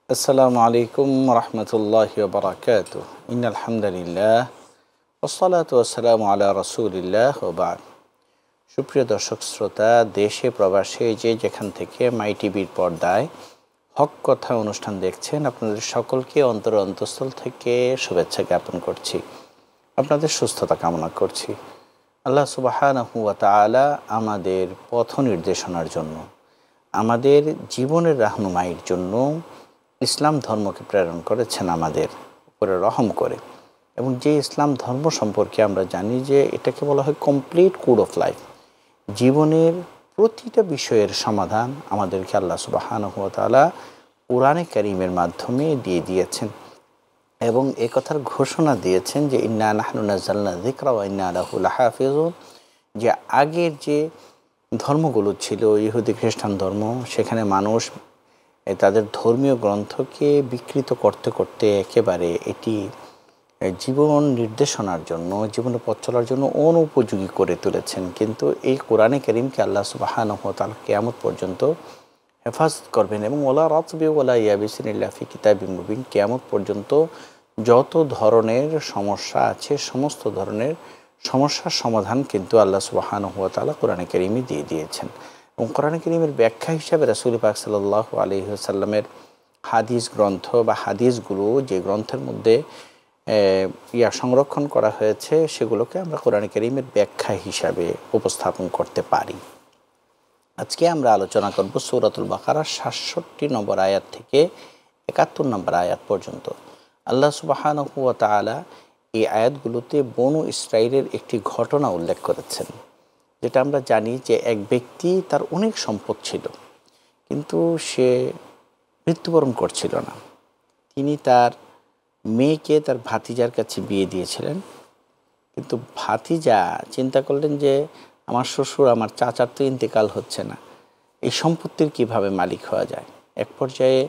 আসসালামু আলাইকুম রহমতুল্লাহি ওয়া বারাকাতুহু। ইন্নাল হামদুলিল্লাহ ওয়াসসালাতু ওয়াসসালামু আলা রাসূলিল্লাহ ওয়া বা'দ। সুপ্রিয় দর্শক শ্রোতা, দেশে প্রবাসে যে যেখান থেকে মাই টিভির পর্দায় হক কথা অনুষ্ঠান দেখছেন, আপনাদের সকলকে অন্তঃস্থল থেকে শুভেচ্ছা জ্ঞাপন করছি। আপনাদের সুস্থতা কামনা করছি। আল্লাহ সুবহানাহু ওয়া তাআলা আমাদের পথ নির্দেশনার জন্য, আমাদের জীবনের রাহনুমাইয়ের জন্য ইসলাম ধর্মকে প্রেরণ করেছেন আমাদের উপরে রহম করে। এবং যে ইসলাম ধর্ম সম্পর্কে আমরা জানি যে এটাকে বলা হয় কমপ্লিট কোড অফ লাইফ। জীবনের প্রতিটা বিষয়ের সমাধান আমাদেরকে আল্লাহ সুবহানাহু ওয়া তাআলা কুরআনে কারীমের মাধ্যমে দিয়ে দিয়েছেন এবং এ কথার ঘোষণা দিয়েছেন যে ইন্না নাহনু নাযালনা যিকরা ওয়া ইন্না লাহু লাহাফিজুন। যে আগের যে ধর্মগুলো ছিল, ইহুদি খ্রিস্টান ধর্ম, সেখানে মানুষ তাদের ধর্মীয় গ্রন্থকে বিকৃত করতে করতে একেবারে এটি জীবন নির্দেশনার জন্য, জীবনে পথ চলার জন্য অনুপযোগী করে তুলেছেন। কিন্তু এই কোরআনে কারীমকে আল্লাহ সুবহানাহু ওয়া তাআলা কিয়ামত পর্যন্ত হেফাজত করবেন এবং ওয়ালা রাতবি ওয়ালা ইয়াবিসিন ইল্লা ফি কিতাবিম মুবিন। কিয়ামত পর্যন্ত যত ধরনের সমস্যা আছে, সমস্ত ধরনের সমস্যার সমাধান কিন্তু আল্লাহ সুবহানাহু ওয়া তাআলা কোরআনে কারীমে দিয়ে দিয়েছেন। এবং কোরআনে কারীমের ব্যাখ্যা হিসাবে রাসূল পাক সাল্লাল্লাহু আলাইহি ওয়াসাল্লামের হাদিস গ্রন্থ বা হাদিসগুলো, যে গ্রন্থের মধ্যে সংরক্ষণ করা হয়েছে, সেগুলোকে আমরা কোরআনে কারীমের ব্যাখ্যা হিসাবে উপস্থাপন করতে পারি। আজকে আমরা আলোচনা করব সূরাতুল বাকারার ৬৭ নম্বর আয়াত থেকে ৭১ নম্বর আয়াত পর্যন্ত। আল্লাহ সুবহানাহু ওয়া তাআলা এই আয়াতগুলোতে বনু ইসরাইলের একটি ঘটনা উল্লেখ করেছেন, যেটা আমরা জানি যে এক ব্যক্তি, তার অনেক সম্পদ ছিল, কিন্তু সে মৃত্যুবরণ করছিল না। তিনি তার মেয়েকে তার ভাতিজার কাছে বিয়ে দিয়েছিলেন, কিন্তু ভাতিজা চিন্তা করলেন যে আমার শ্বশুর, আমার চাচার তো ইন্তেকাল হচ্ছে না, এই সম্পত্তির কিভাবে মালিক হওয়া যায়। এক পর্যায়ে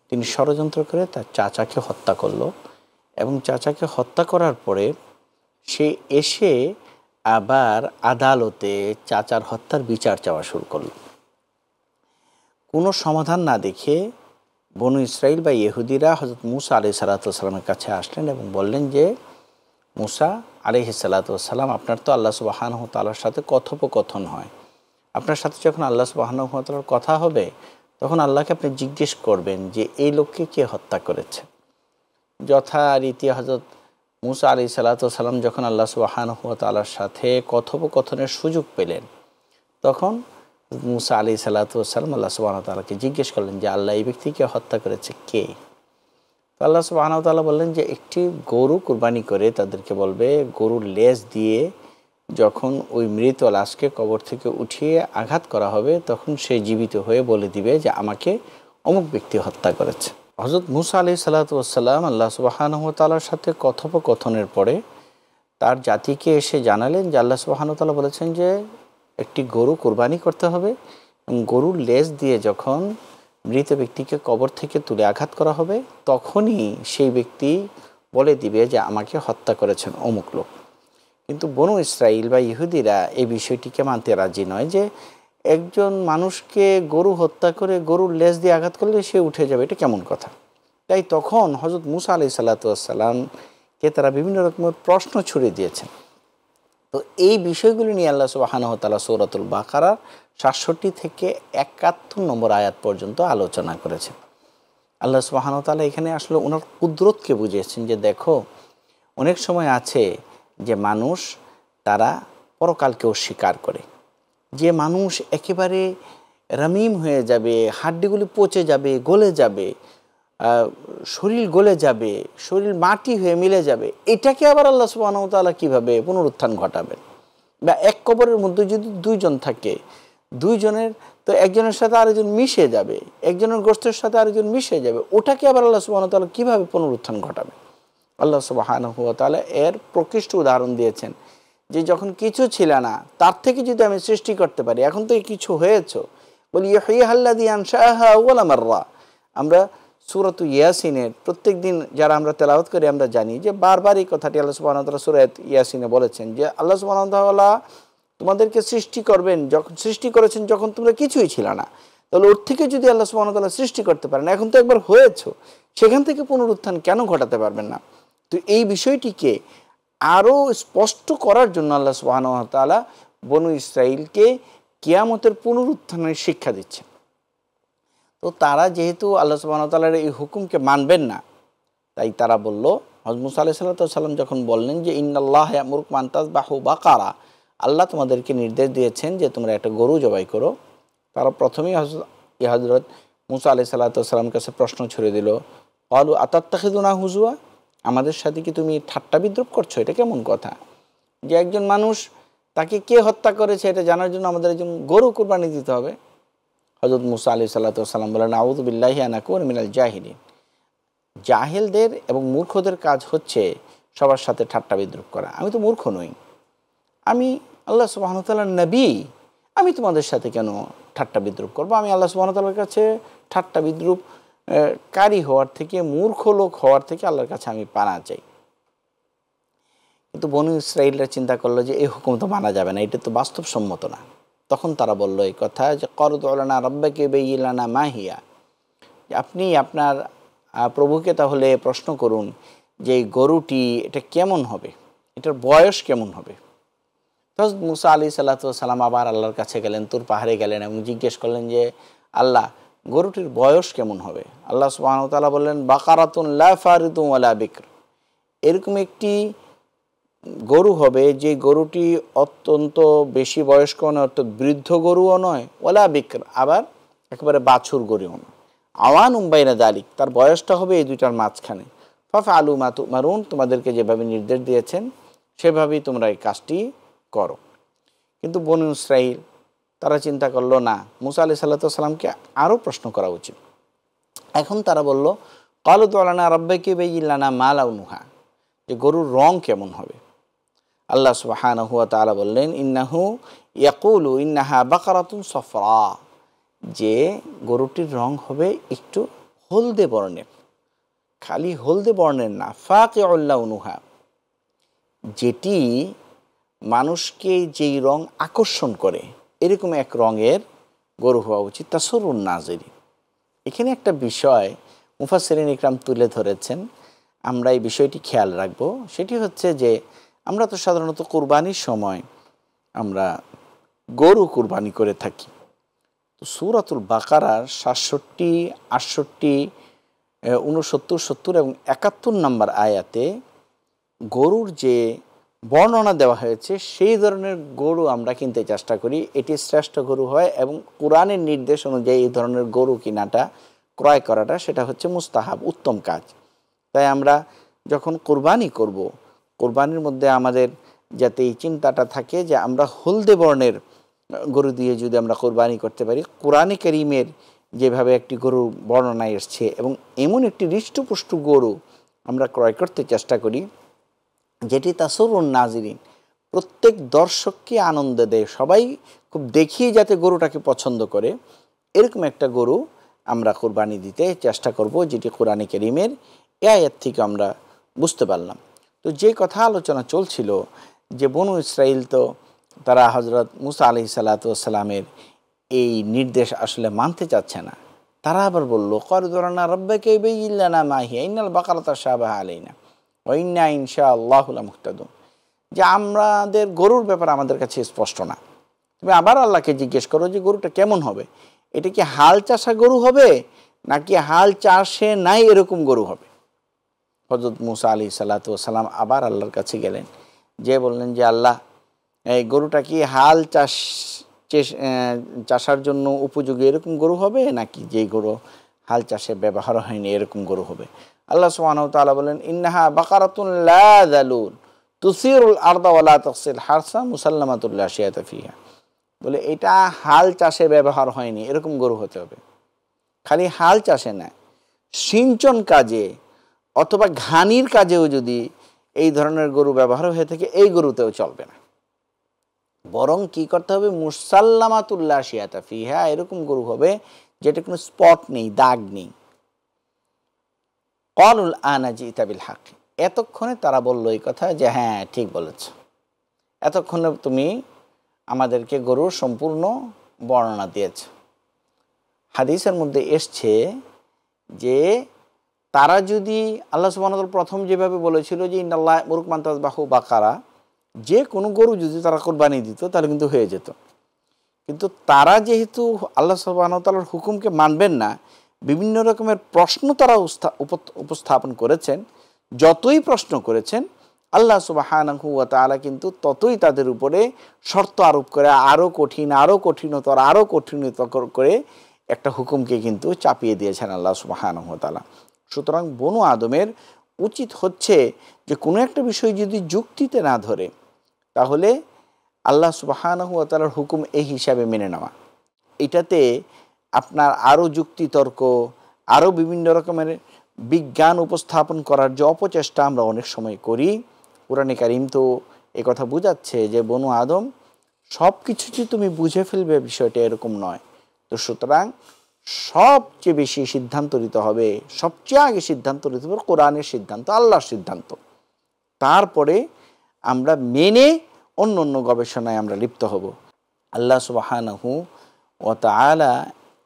তিনি ষড়যন্ত্র করে তার চাচাকে হত্যা করলো এবং চাচাকে হত্যা করার পরে সে এসে আবার আদালতে চাচার হত্যার বিচার চাওয়া শুরু করল। কোনো সমাধান না দেখে বনু ইসরাইল বা ইহুদিরা হযরত মুসা আলাইহিস সালাতু ওয়াস সালামের কাছে আসলেন এবং বললেন যে মুসা আলাইহিস সালাতু ওয়াস সালাম, আপনার তো আল্লাহ সুবহানাহু ওয়া তাআলার সাথে কথোপকথন হয়। আপনার সাথে যখন আল্লাহ সুবহানাহু ওয়া তাআলার কথা হবে, তখন আল্লাহকে আপনি জিজ্ঞেস করবেন যে এই লোককে কে হত্যা করেছে। যথারীতি হযরত মুসা আলাইহিস সালাতু ওয়াস সালাম যখন আল্লাহ সুবহানাহু ওয়া তাআলার সাথে কথোপকথনের সুযোগ পেলেন, তখন মুসা আলাইহিস সালাতু ওয়াস সালাম আল্লাহ সুবহানাহু ওয়া তাআলাকে জিজ্ঞেস করলেন যে আল্লাহ, এই ব্যক্তিকে হত্যা করেছে কে? তো আল্লাহ সুবহানাহু ওয়া তাআলা বললেন যে একটি গরু কুরবানি করে তাদেরকে বলবে, গরুর লেজ দিয়ে যখন ওই মৃত লাশকে কবর থেকে উঠিয়ে আঘাত করা হবে, তখন সে জীবিত হয়ে বলে দিবে যে আমাকে অমুক ব্যক্তি হত্যা করেছে। হযরত মুসা আলাইহিস সালাতু ওয়াস সালাম আল্লাহ সুবহানাহু ওয়া তাআলার সাথে কথোপকথনের পরে তার জাতিকে এসে জানালেন যে আল্লাহ সুবহানাহু ওয়া তাআলা বলেছেন যে একটি গরু কুরবানি করতে হবে এবং গরুর লেজ দিয়ে যখন মৃত ব্যক্তিকে কবর থেকে তুলে আঘাত করা হবে, তখনই সেই ব্যক্তি বলে দিবে যে আমাকে হত্যা করেছেন অমুক লোক। কিন্তু বনু ইসরাইল বা ইহুদিরা এই বিষয়টিকে মানতে রাজি নয় যে একজন মানুষকে গরু হত্যা করে গরুর লেজ দিয়ে আঘাত করলে সে উঠে যাবে, এটা কেমন কথা। তাই তখন হযরত মুসা আলাইহিস সালাতু ওয়াস সালামকে তারা বিভিন্ন রকমের প্রশ্ন ছুড়ে দিয়েছেন। তো এই বিষয়গুলি নিয়ে আল্লাহ সুবহানাহু ওয়া তাআলা সূরাতুল বাকারার ৬৭ থেকে ৭১ নম্বর আয়াত পর্যন্ত আলোচনা করেছেন। আল্লাহ সুবহানাহু ওয়া তাআলা এখানে আসলে ওনার কুদরতকে বুঝিয়েছেন যে দেখো, অনেক সময় আছে যে মানুষ তারা পরকালকে অস্বীকার করে, যে মানুষ একেবারে রামিম হয়ে যাবে, হাড্ডিগুলি পচে যাবে, গলে যাবে, শরীর গলে যাবে, শরীর মাটি হয়ে মিলে যাবে, এটাকে আবার আল্লাহ সুবহানাহু ওয়া তাআলা কীভাবে পুনরুত্থান ঘটাবেন। বা এক কবরের মধ্যে যদি দুইজন থাকে, দুইজনের তো একজনের সাথে আরেকজন মিশে যাবে, একজনের গোশতের সাথে আরেকজন মিশে যাবে, ওটাকে আবার আল্লাহ সুবহানাহু ওয়া তাআলা কীভাবে পুনরুত্থান ঘটাবে। আল্লাহ সুবহানাহু ওয়া তাআলা এর প্রকৃষ্ট উদাহরণ দিয়েছেন যে যখন কিছু ছিল না, তার থেকে যদি আমি সৃষ্টি করতে পারি, এখন তো কিছু হয়েছে, বলি ইহইয়াল্লাযী আনশাআহা আউওয়ালা মাররা। আমরা সূরাতু ইয়াসিনের প্রত্যেক দিন যারা আমরা তেলাওয়াত করি, আমরা জানি যে বারবার এই কথাটি আল্লাহ সুবহানাহু ওয়া তাআলা সূরা ইয়াসিনে বলেছেন যে আল্লাহ সুবহানাহু ওয়া তাআলা তোমাদেরকে সৃষ্টি করবেন, যখন সৃষ্টি করেছেন যখন তোমরা কিছুই ছিল না। তাহলে ওর থেকে যদি আল্লাহ সুবহানাহু ওয়া তাআলা সৃষ্টি করতে পারেন, এখন তো একবার হয়েছে, সেখান থেকে পুনরুত্থান কেন ঘটাতে পারবেন না? তো এই বিষয়টিকে আরও স্পষ্ট করার জন্য আল্লাহ সুবহানাহু ওয়া তাআলা বনু ইসরাইলকে কিয়ামতের পুনরুত্থানের শিক্ষা দিচ্ছেন। তো তারা যেহেতু আল্লাহ সুবহানাহু ওয়া তাআলার এই হুকুমকে মানবেন না, তাই তারা বলল, হযরত মুসা আলাইহিস সালাম যখন বললেন যে ইন্নাল্লাহ ইয়ামুরুকুম আন তাযবাহু বাকারা, আল্লাহ তোমাদেরকে নির্দেশ দিয়েছেন যে তোমরা একটা গরু জবাই করো। তারা প্রথমেই হযরত মুসা আলাইহিস সালামের কাছে প্রশ্ন ছুড়ে দিল, ক্বালু আতাত্তাখিযুনা হুজুয়া, আমাদের সাথে কি তুমি ঠাট্টা বিদ্রূপ করছো? এটা কেমন কথা যে একজন মানুষ, তাকে কে হত্যা করেছে এটা জানার জন্য আমাদের একজন গরু কুরবানি দিতে হবে? হযরত মুসা আলাইহিস সালাম বলেন, আউযু বিল্লাহি আন আকুনা মিনাল জাহিলিন, জাহেলদের এবং মূর্খদের কাজ হচ্ছে সবার সাথে ঠাট্টা বিদ্রূপ করা। আমি তো মূর্খ নই, আমি আল্লাহ সুবহানাহু ওয়া তাআলার নবী, আমি তোমাদের সাথে কেন ঠাট্টা বিদ্রূপ করবো? আমি আল্লাহ সুবহানাহু ওয়া তাআলার কাছে ঠাট্টা বিদ্রূপ কারি হওয়ার থেকে, মূর্খ লোক হওয়ার থেকে আল্লাহর কাছে আমি পানা চাই। কিন্তু বনু ইসরাইলরা চিন্তা করলো যে এই হুকুম তো মানা যাবে না, এটা তো বাস্তবসম্মত না। তখন তারা বলল এই কথা যে করদু লানা রাব্বাকা ইউবাইয়িন লানা মা হিয়া, আপনি আপনার প্রভুকে তাহলে প্রশ্ন করুন যে এই গরুটি এটা কেমন হবে, এটার বয়স কেমন হবে। তো মুসা আলাইহিস সালাম আবার আল্লাহর কাছে গেলেন, তুর পাহাড়ে গেলেন এবং জিজ্ঞেস করলেন যে আল্লাহ, গরুটির বয়স কেমন হবে? আল্লাহ সুবহানাহু ওয়া তাআলা বললেন, বাকারাতুন লা ফারিদুন ওয়ালা বিকর, এরকম একটি গরু হবে যে গরুটি অত্যন্ত বেশি বয়স্ক নয়, অর্থাৎ বৃদ্ধ গরুও নয়, ওয়ালা বিকর, আবার একেবারে বাছুর গরুও নয়। আওয়ান বাইনা যালিক, তার বয়সটা হবে এই দুইটার মাঝখানে। ফাফআলু মা তুমারুন, তোমাদেরকে যেভাবে নির্দেশ দিয়েছেন সেভাবেই তোমরা এই কাজটি করো। কিন্তু বনু ইসরাইল তারা চিন্তা করলো না, মুসা আলাইহিস সালামকে আরও প্রশ্ন করা উচিত। এখন তারা বলল, ক্বালু উদউ লানা রাব্বাকা ইউবাইয়িন লানা মা লাউনুহা, যে গরুর রং কেমন হবে। আল্লাহ সুবহানাহু ওয়া তাআলা বললেন, ইন্নাহু ইয়াকুলু ইন্নাহা বাকারাতুন সফরা, যে গরুটির রং হবে একটু হলদে বর্ণের, খালি হলদে বর্ণের না, ফাকিউল লাউনুহা, যেটি মানুষকে যেই রং আকর্ষণ করে এরকম এক রঙের গরু হওয়া উচিত, তাসরুন নাজিরিন। এখানে একটা বিষয় মুফাসসিরিন ইকরাম তুলে ধরেছেন, আমরা এই বিষয়টি খেয়াল রাখব। সেটি হচ্ছে যে আমরা তো সাধারণত কুরবানির সময় আমরা গরু কুরবানি করে থাকি। তো সূরাতুল বাকারার ৬৭, ৬৮, ৬৯, ৭০ এবং ৭১ নম্বর আয়াতে গরুর যে বর্ণনা দেওয়া হয়েছে সেই ধরনের গরু আমরা কিনতে চেষ্টা করি, এটি শ্রেষ্ঠ গরু হয় এবং কোরআনের নির্দেশ অনুযায়ী এই ধরনের গরু কিনাটা, ক্রয় করাটা সেটা হচ্ছে মুস্তাহাব, উত্তম কাজ। তাই আমরা যখন কোরবানি করব, কোরবানির মধ্যে আমাদের যাতে এই চিন্তাটা থাকে যে আমরা হলদে বর্ণের গরু দিয়ে যদি আমরা কোরবানি করতে পারি, কোরআনে কারীমের যেভাবে একটি গরু বর্ণনায় এসছে এবং এমন একটি হৃষ্টপুষ্ট গরু আমরা ক্রয় করতে চেষ্টা করি যেটি তাসরুন নাজিরিন, প্রত্যেক দর্শককে আনন্দ দেয়, সবাই খুব দেখিয়ে যাতে গরুটাকে পছন্দ করে, এরকম একটা গরু আমরা কোরবানি দিতে চেষ্টা করব, যেটি কোরআনে কারীমের এই আয়াত থেকে আমরা বুঝতে পারলাম। তো যে কথা আলোচনা চলছিল যে বনু ইসরাইল তো তারা হযরত মুসা আলাইহিস সালামের এই নির্দেশ আসলে মানতে চাচ্ছে না। তারা আবার বলল, ক্বালু উদউ লানা রাব্বাকা ইউবাইয়িন লানা মা হিয়া ইন্নাল বাকারাতা শাবাহা আলাইনা ওয়া ইন্না ইনশাআল্লাহু লামুহতাদুন, যে আমাদের গরুর ব্যাপারে আমাদের কাছে স্পষ্ট না, তুমি আবার আল্লাহকে জিজ্ঞেস করো যে গরুটা কেমন হবে, এটা কি হাল চাষা গরু হবে নাকি হাল চাষে নাই এরকম গরু হবে। হযরত মুসা আলাইহিস সালাম আবার আল্লাহর কাছে গেলেন, যে বললেন যে আল্লাহ, এই গরুটা কি হাল চাষার জন্য উপযোগী এরকম গরু হবে নাকি যেই গরু হাল চাষে ব্যবহার হয়নি এরকম গরু হবে। আল্লাহ সুবহানাহু ওয়া তাআলা বলেন, ইন্নাহা বাকারাতুন লা যালুল তুসিরুল আরদা ওয়া লা তাকসিল হারসা মুসাল্লামাতুল লা শিয়াতা ফিহা, বলে এটা হাল চাষে ব্যবহার হয়নি এরকম গরু হতে হবে। খালি হাল চাষে না, সিঞ্চন কাজে অথবা ঘানির কাজেও যদি এই ধরনের গরু ব্যবহার হয়ে থাকে এই গরুতেও চলবে না, বরং কি করতে হবে, মুসাল্লামাতুল লা শিয়াতা ফিহা, এরকম গরু হবে যেটা কোনো স্পট নেই, দাগ নেই। ক্বালুল আনা জিতা বিল হক, এতক্ষণে তারা বলল এই কথা যে হ্যাঁ ঠিক বলেছ, এতক্ষণে তুমি আমাদেরকে গরুর সম্পূর্ণ বর্ণনা দিয়েছ। হাদিসের মধ্যে এসছে যে তারা যদি আল্লাহ সুবহানাহু ওয়া তাআলা প্রথম যেভাবে বলেছিল যে ইন্নাল্লাহ ইয়া'মুরুকুম আন তাযবাহু বাকারা, যে কোনো গরু যদি তারা কোরবানি দিত তাহলে কিন্তু হয়ে যেত। কিন্তু তারা যেহেতু আল্লাহ সুবহানাহু ওয়া তাআলার হুকুমকে মানবেন না, বিভিন্ন রকমের প্রশ্ন তারা উপস্থাপন করেছেন। যতই প্রশ্ন করেছেন আল্লাহ সুবহানাহু ওয়া তাআলা কিন্তু ততই তাদের উপরে শর্ত আরোপ করে আরও কঠিন, আরও কঠিনতর, আরও কঠিনতর করে একটা হুকুমকে কিন্তু চাপিয়ে দিয়েছেন আল্লাহ সুবহানাহু ওয়া তাআলা। সুতরাং বনু আদমের উচিত হচ্ছে যে কোনো একটা বিষয় যদি যুক্তিতে না ধরে, তাহলে আল্লাহ সুবহানাহু ওয়া তাআলার হুকুম এই হিসাবে মেনে নেওয়া। এটাতে আপনার আরও যুক্তিতর্ক, আরও বিভিন্ন রকমের বিজ্ঞান উপস্থাপন করার যে অপচেষ্টা আমরা অনেক সময় করি, কুরআনে কারীম তো একথা বোঝাচ্ছে যে বনু আদম সব কিছু যে তুমি বুঝে ফেলবে বিষয়টা এরকম নয়। তো সুতরাং সবচেয়ে বেশি সিদ্ধান্ত নিতে হবে, সবচেয়ে আগে সিদ্ধান্ত নিতে হবে কোরআনের সিদ্ধান্ত, আল্লাহর সিদ্ধান্ত। তারপরে আমরা মেনে অন্য অন্য গবেষণায় আমরা লিপ্ত হব। আল্লাহ সুবহানাহু ওয়া তাআলা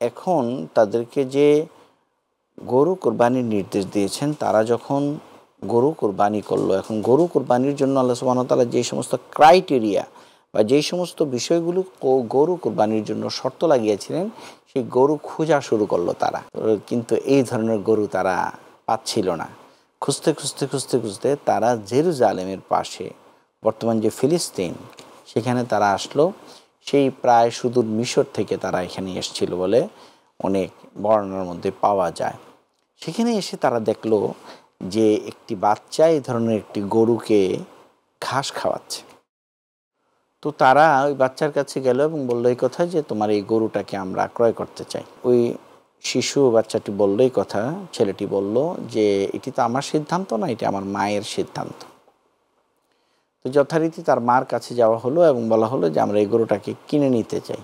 এখন তাদেরকে যে গরু কোরবানির নির্দেশ দিয়েছেন, তারা যখন গরু কোরবানি করলো, এখন গরু কোরবানির জন্য আল্লাহ সুবহানাহু ওয়া তাআলা যে সমস্ত ক্রাইটেরিয়া বা যেই সমস্ত বিষয়গুলো গরু কোরবানির জন্য শর্ত লাগিয়েছিলেন, সেই গরু খোঁজা শুরু করলো তারা। কিন্তু এই ধরনের গরু তারা পাচ্ছিল না। খুঁজতে খুঁজতে খুঁজতে খুঁজতে তারা জেরুজালেমের পাশে, বর্তমান যে ফিলিস্তিন, সেখানে তারা আসলো। সেই প্রায় সুদূর মিশর থেকে তারা এখানে এসেছিল বলে অনেক বর্ণনার মধ্যে পাওয়া যায়। সেখানে এসে তারা দেখলো যে একটি বাচ্চা এই ধরনের একটি গরুকে ঘাস খাওয়াচ্ছে। তো তারা ওই বাচ্চার কাছে গেল এবং বললো এই কথা যে তোমার এই গরুটাকে আমরা ক্রয় করতে চাই। ওই শিশু বাচ্চাটি বললো এই কথা, ছেলেটি বলল যে এটি তো আমার সিদ্ধান্ত না, এটি আমার মায়ের সিদ্ধান্ত। তো যথারীতি তার মার কাছে যাওয়া হলো এবং বলা হলো যে আমরা এই গরুটাকে কিনে নিতে চাই।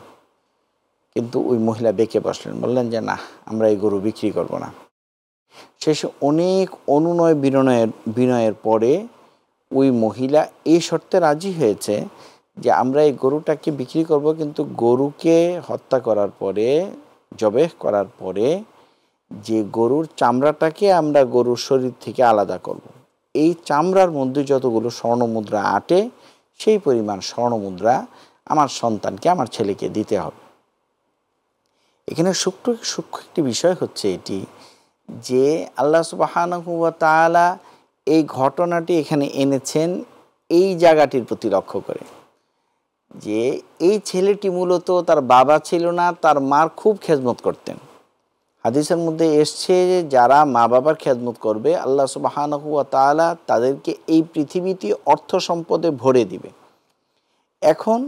কিন্তু ওই মহিলা বেঁকে বসলেন, বললেন যে না, আমরা এই গরু বিক্রি করব না। শেষে অনেক অনুনয় বিনয়ের পরে ওই মহিলা এই শর্তে রাজি হয়েছে যে আমরা এই গরুটাকে বিক্রি করব, কিন্তু গরুকে হত্যা করার পরে, জবেহ করার পরে যে গরুর চামড়াটাকে আমরা গরুর শরীর থেকে আলাদা করব। এই চামড়ার মধ্যে যতগুলো স্বর্ণমুদ্রা আটে, সেই পরিমাণ স্বর্ণমুদ্রা আমার সন্তানকে, আমার ছেলেকে দিতে হবে। এখানে সূক্ষ্ম একটি বিষয় হচ্ছে এটি যে আল্লাহ সুবহানাহু ওয়া তাআলা এই ঘটনাটি এখানে এনেছেন এই জায়গাটির প্রতি লক্ষ্য করে, যে এই ছেলেটি মূলত তার বাবা ছিল না, তার মার খুব খেদমত করতেন। হাদিসের মধ্যে এসছে যে যারা মা বাবার খেদমত করবে আল্লাহ সুবহানাহু ওয়া তাআলা তাদেরকে এই পৃথিবীতে অর্থ সম্পদে ভরে দিবে। এখন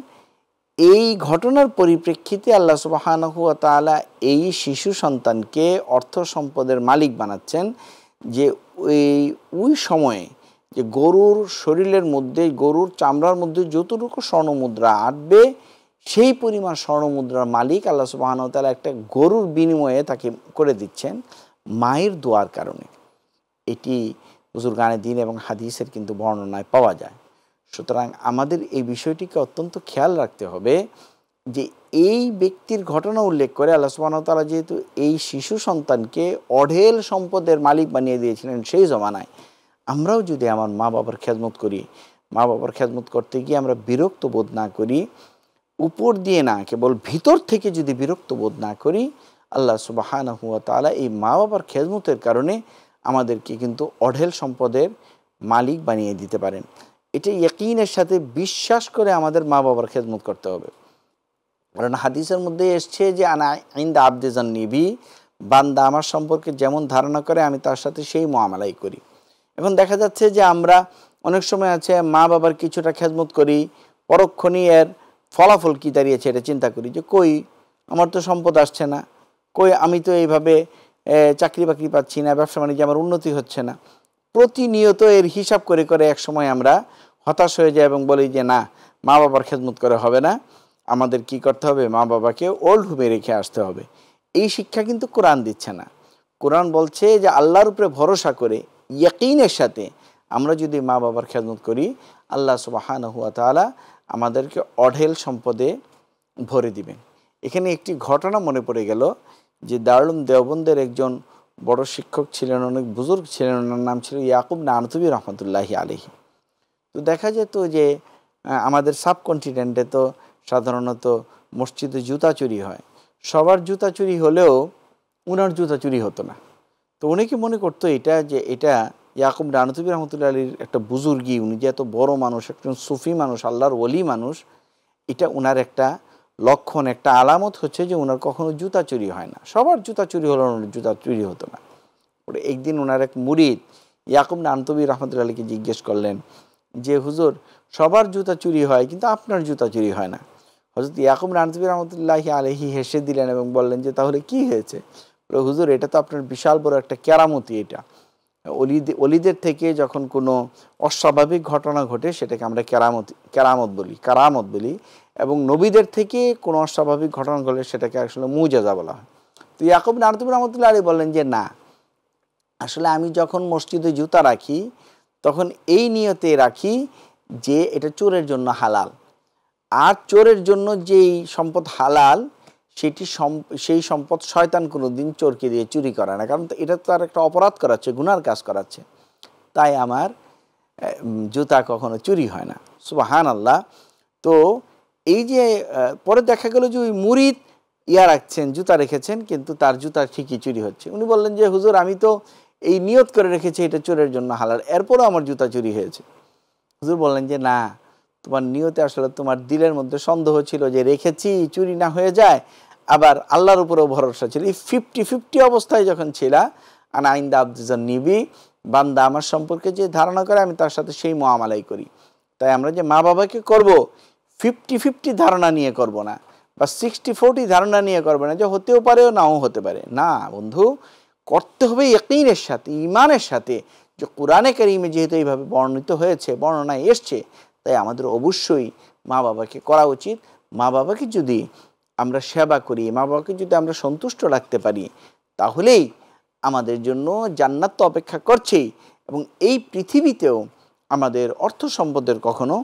এই ঘটনার পরিপ্রেক্ষিতে আল্লাহ সুবহানাহু ওয়া তাআলা এই শিশু সন্তানকে অর্থ সম্পদের মালিক বানাচ্ছেন, যে ওই সময়ে যে গরুর শরীরের মধ্যে, গরুর চামড়ার মধ্যে যতটুকু স্বর্ণমুদ্রা আটবে, সেই পরিমাণ স্বর্ণমুদ্রার মালিক আল্লাহ সুবহানাহু ওয়া তাআলা একটা গরুর বিনিময়ে তাকে করে দিচ্ছেন মায়ের দোয়ার কারণে। এটি বুজুর্গানে দ্বীন এবং হাদিসের কিন্তু বর্ণনায় পাওয়া যায়। সুতরাং আমাদের এই বিষয়টিকে অত্যন্ত খেয়াল রাখতে হবে যে এই ব্যক্তির ঘটনা উল্লেখ করে আল্লাহ সুবহানাহু ওয়া তাআলা যেহেতু এই শিশু সন্তানকে অঢেল সম্পদের মালিক বানিয়ে দিয়েছিলেন সেই জমানায়, আমরাও যদি আমার মা বাবার খেদমত করি, মা বাবার খেদমত করতে গিয়ে আমরা বিরক্ত বোধ না করি, উপর দিয়ে না, কেবল ভিতর থেকে যদি বিরক্ত বোধ না করি, আল্লাহ সুবহানাহু ওয়া তাআলা এই মা বাবার খেদমতের কারণে আমাদেরকে কিন্তু অঢেল সম্পদের মালিক বানিয়ে দিতে পারেন। এটা ইয়াকিনের সাথে বিশ্বাস করে আমাদের মা বাবার খেদমত করতে হবে। কারণ হাদিসের মধ্যে এসছে যে আনা ইনদা আবদি জান্নি বি, বান্দা আমার সম্পর্কে যেমন ধারণা করে আমি তার সাথে সেই মুআমালাই করি। এখন দেখা যাচ্ছে যে আমরা অনেক সময় আছে মা বাবার কিছুটা খেদমত করি, পরক্ষণই এর ফলাফল কী দাঁড়িয়েছে এটা চিন্তা করি, যে কই আমার তো সম্পদ আসছে না, কই আমি তো এইভাবে চাকরি বাকরি পাচ্ছি না, ব্যবসা বাণিজ্যে আমার উন্নতি হচ্ছে না। প্রতিনিয়ত এর হিসাব করে করে এক সময় আমরা হতাশ হয়ে যাই এবং বলি যে না, মা বাবার খেদমত করে হবে না, আমাদের কি করতে হবে, মা বাবাকে ওল্ড হোমে রেখে আসতে হবে। এই শিক্ষা কিন্তু কোরআন দিচ্ছে না। কোরআন বলছে যে আল্লাহর উপরে ভরসা করে ইয়াকিনের সাথে আমরা যদি মা বাবার খেদমত করি, আল্লাহ সুবহানাহু ওয়া তাআলা আমাদেরকে অঢেল সম্পদে ভরে দিবেন। এখানে একটি ঘটনা মনে পড়ে গেল, যে দারুল দেওবন্দের একজন বড় শিক্ষক ছিলেন, অনেক বুজুর্গ ছিলেন, ওনার নাম ছিল ইয়াকুব নানতুবি রহমতুল্লাহি আলাইহি। তো দেখা যেত যে আমাদের সাবকন্টিনেন্টে তো সাধারণত মসজিদে জুতা চুরি হয়, সবার জুতা চুরি হলেও উনার জুতা চুরি হতো না। তো অনেকে মনে করতো এটা যে এটা ইয়াকুব নানতুবি রহমতুল্লাহ আলীর একটা বুজুর্গি, উনি যে এত বড় মানুষ, একজন সুফি মানুষ, আল্লাহর ওলি মানুষ, এটা উনার একটা লক্ষণ, একটা আলামত হচ্ছে যে উনার কখনো জুতা চুরি হয় না। সবার জুতা চুরি হলো, ওনার জুতা চুরি হতো না। ওটা একদিন ওনার এক মুরিদ ইয়াকুব নানতুবি রহমতুল্লাহ আলীকে জিজ্ঞেস করলেন যে হুজুর, সবার জুতা চুরি হয় কিন্তু আপনার জুতা চুরি হয় না। হযরত ইয়াকুব নানতুবি রহমতুল্লাহি আলাইহি হেসে দিলেন এবং বললেন যে তাহলে কি হয়েছে? হুজুর, এটা তো আপনার বিশাল বড় একটা কেরামতি। এটা অলিদের থেকে যখন কোনো অস্বাভাবিক ঘটনা ঘটে সেটাকে আমরা কারামত বলি, এবং নবীদের থেকে কোনো অস্বাভাবিক ঘটনা ঘটলে সেটাকে আসলে মুজাজা বলা হয়। তো ইয়াকুব নানতুবি রহমতুল্লাহ আলাইহি বললেন যে না, আসলে আমি যখন মসজিদে জুতা রাখি তখন এই নিয়তে রাখি যে এটা চোরের জন্য হালাল, আর চোরের জন্য যেই সম্পদ হালাল সেই সম্পদ শয়তান কোনোদিন চোরকে দিয়ে চুরি করে না, কারণ এটা তো আর একটা অপরাধ করাচ্ছে, গুনার কাজ করাচ্ছে। তাই আমার জুতা কখনো চুরি হয় না। সুবহানাল্লাহ। তো এই যে পরে দেখা গেল যে ওই মুরিদ রাখছেন, জুতা রেখেছেন, কিন্তু তার জুতা ঠিকই চুরি হচ্ছে। উনি বললেন যে হুজুর, আমি তো এই নিয়ত করে রেখেছি এটা চোরের জন্য হালাল, এরপরও আমার জুতা চুরি হয়েছে। হুজুর বললেন যে না, তোমার নিয়তে আসলে তোমার দিলের মধ্যে সন্দেহ ছিল যে রেখেছি চুরি না হয়ে যায়, আবার আল্লাহর উপরেও ভরসা ছিল। এই 50-50 অবস্থায় যখন ছিলা, আনা আইন্দা আব্দুজান নিবি, বান্দা আমার সম্পর্কে যে ধারণা করে আমি তার সাথে সেই মুআমালাই করি। তাই আমরা যে মা বাবাকে করব 50-50 ধারণা নিয়ে করব না, বা 60-40 ধারণা নিয়ে করব না, যে হতেও পারে নাও হতে পারে। না বন্ধু, করতে হবে ইয়াকিনের সাথে, ঈমানের সাথে, যে কোরআনে কারীমে যেহেতু এইভাবে বর্ণিত হয়েছে, বর্ণনায় এসছে, তাই আমাদের অবশ্যই মা বাবাকে করা উচিত। মা বাবাকে যদি আমরা সেবা করি, মা বাবাকে যদি আমরা সন্তুষ্ট রাখতে পারি, তাহলেই আমাদের জন্য জান্নাত তো অপেক্ষা করছেই, এবং এই পৃথিবীতেও আমাদের অর্থ সম্পদের কখনো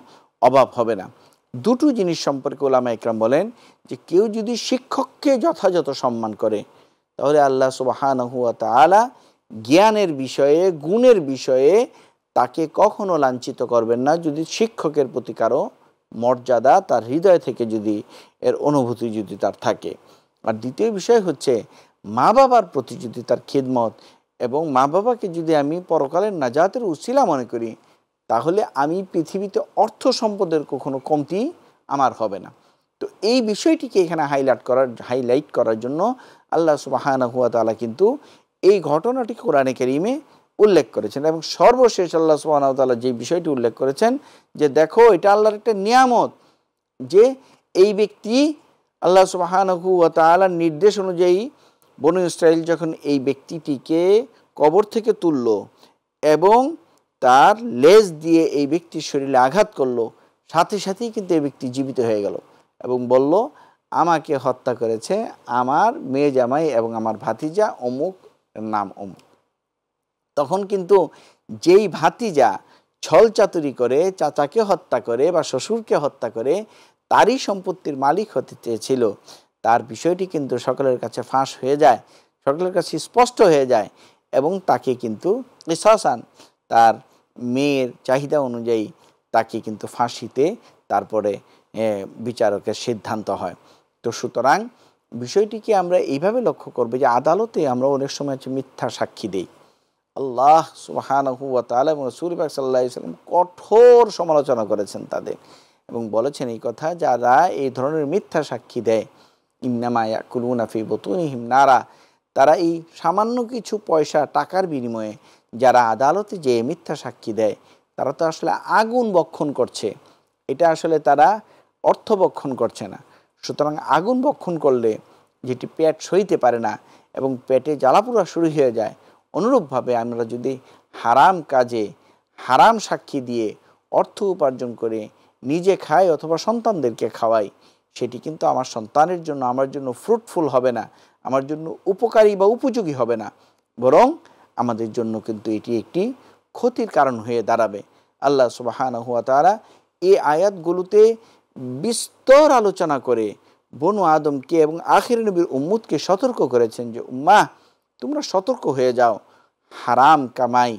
অভাব হবে না। দুটো জিনিস সম্পর্কে উলামা ইকরাম বলেন যে কেউ যদি শিক্ষককে যথাযথ সম্মান করে, তাহলে আল্লাহ সুবহানাহু ওয়া তাআলা জ্ঞানের বিষয়ে, গুণের বিষয়ে তাকে কখনো লাঞ্ছিত করবেন না, যদি শিক্ষকের প্রতি কারো মর্যাদা তার হৃদয় থেকে যদি এর অনুভূতি যদি তার থাকে। আর দ্বিতীয় বিষয় হচ্ছে মা বাবার প্রতি যদি তার খিদমত, এবং মা বাবাকে যদি আমি পরকালের নাজাতের উসিলা মনে করি, তাহলে আমি পৃথিবীতে অর্থ সম্পদের কখনো কমতি আমার হবে না। তো এই বিষয়টিকে এখানে হাইলাইট করার জন্য আল্লাহ সুবহানাহু ওয়া তাআলা কিন্তু এই ঘটনাটি কোরআনে কারীমে উল্লেখ করেছেন, এবং সর্বশেষ আল্লাহ সুবহানাহু ওয়া তাআলা যে বিষয়টি উল্লেখ করেছেন যে দেখো, এটা আল্লাহর একটা নিয়ামত, যে এই ব্যক্তি আল্লাহ সুবহানাহু ওয়া তাআলার নির্দেশ অনুযায়ী বনু ইসরাইল যখন এই ব্যক্তিটিকে কবর থেকে তুলল এবং তার লেজ দিয়ে এই ব্যক্তির শরীরে আঘাত করলো, সাথে সাথেই কিন্তু এই ব্যক্তি জীবিত হয়ে গেল এবং বলল, আমাকে হত্যা করেছে আমার মেয়ে জামাই এবং আমার ভাতিজা অমুক, নাম অমুক। তখন কিন্তু যেই ভাতিজা ছল চাতুরি করে চাচাকে হত্যা করে বা শ্বশুরকে হত্যা করে তারই সম্পত্তির মালিক হতে চেয়েছিল, তার বিষয়টি কিন্তু সকলের কাছে ফাঁস হয়ে যায়, সকলের কাছে স্পষ্ট হয়ে যায়, এবং তাকে কিন্তু কিসাসান তার মেয়ের চাহিদা অনুযায়ী তাকে কিন্তু ফাঁসিতে তারপরে বিচারকের সিদ্ধান্ত হয়। তো সুতরাং বিষয়টিকে আমরা এইভাবে লক্ষ্য করব যে আদালতে আমরা অনেক সময় মিথ্যা সাক্ষী দেই। আল্লাহ সুবহানাহু ওয়া তাআলা এবং রাসূল পাক সাল্লাল্লাহু আলাইহি ওয়াসাল্লাম কঠোর সমালোচনা করেছেন তাদের, এবং বলেছেন এই কথা, যারা এই ধরনের মিথ্যা সাক্ষী দেয়, ইন্নামা ইয়াকুলুনা ফি বুতুনিহিম নারা, তারা এই সামান্য কিছু পয়সা টাকার বিনিময়ে যারা আদালতে যে মিথ্যা সাক্ষী দেয়, তারা তো আসলে আগুন বক্ষণ করছে, এটা আসলে তারা অর্থ বক্ষণ করছে না। সুতরাং আগুন বক্ষণ করলে যেটি পেট সইতে পারে না এবং পেটে জ্বালাপোড়া শুরু হয়ে যায়, অনুরূপভাবে আমরা যদি হারাম কাজে হারাম সাক্ষী দিয়ে অর্থ উপার্জন করে নিজে খাই অথবা সন্তানদেরকে খাওয়াই, সেটি কিন্তু আমার সন্তানের জন্য, আমার জন্য ফ্রুটফুল হবে না, আমার জন্য উপকারী বা উপযোগী হবে না, বরং আমাদের জন্য কিন্তু এটি একটি ক্ষতির কারণ হয়ে দাঁড়াবে। আল্লাহ সুবহানাহু ওয়া তাআলা এই আয়াতগুলোতে বিস্তর আলোচনা করে বনু আদমকে এবং আখির নবীর উম্মতকে সতর্ক করেছেন যে উম্মাহ তোমরা সতর্ক হয়ে যাও, হারাম কামাই,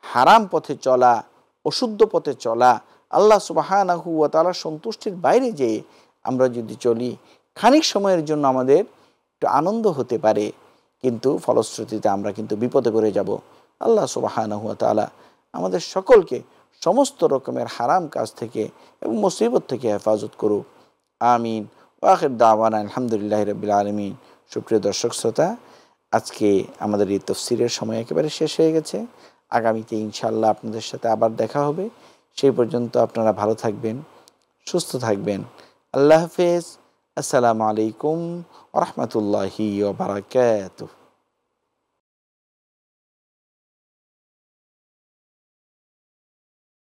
হারাম পথে চলা, অশুদ্ধ পথে চলা, আল্লাহ সুবহানাহু ওয়া তাআলার সন্তুষ্টির বাইরে যেয়ে আমরা যদি চলি, খানিক সময়ের জন্য আমাদের একটু আনন্দ হতে পারে, কিন্তু ফলশ্রুতিতে আমরা কিন্তু বিপদে পড়ে যাব। আল্লাহ সুবহানাহু ওয়া তাআলা আমাদের সকলকে সমস্ত রকমের হারাম কাজ থেকে এবং মুসিবত থেকে হেফাজত করুক। আমিন। ওয়াখির দাওয়ানা আলহামদুলিল্লাহি রাব্বিল আলামিন। সুপ্রিয় দর্শক শ্রোতা, আজকে আমাদের এই তাফসীরের সময় একেবারে শেষ হয়ে গেছে। আগামীতে ইনশাআল্লাহ আপনাদের সাথে আবার দেখা হবে। সেই পর্যন্ত আপনারা ভালো থাকবেন, সুস্থ থাকবেন। আল্লাহ হাফেজ। আসসালামু আলাইকুম ওয়া রাহমাতুল্লাহি ওয়া বারাকাতুহু।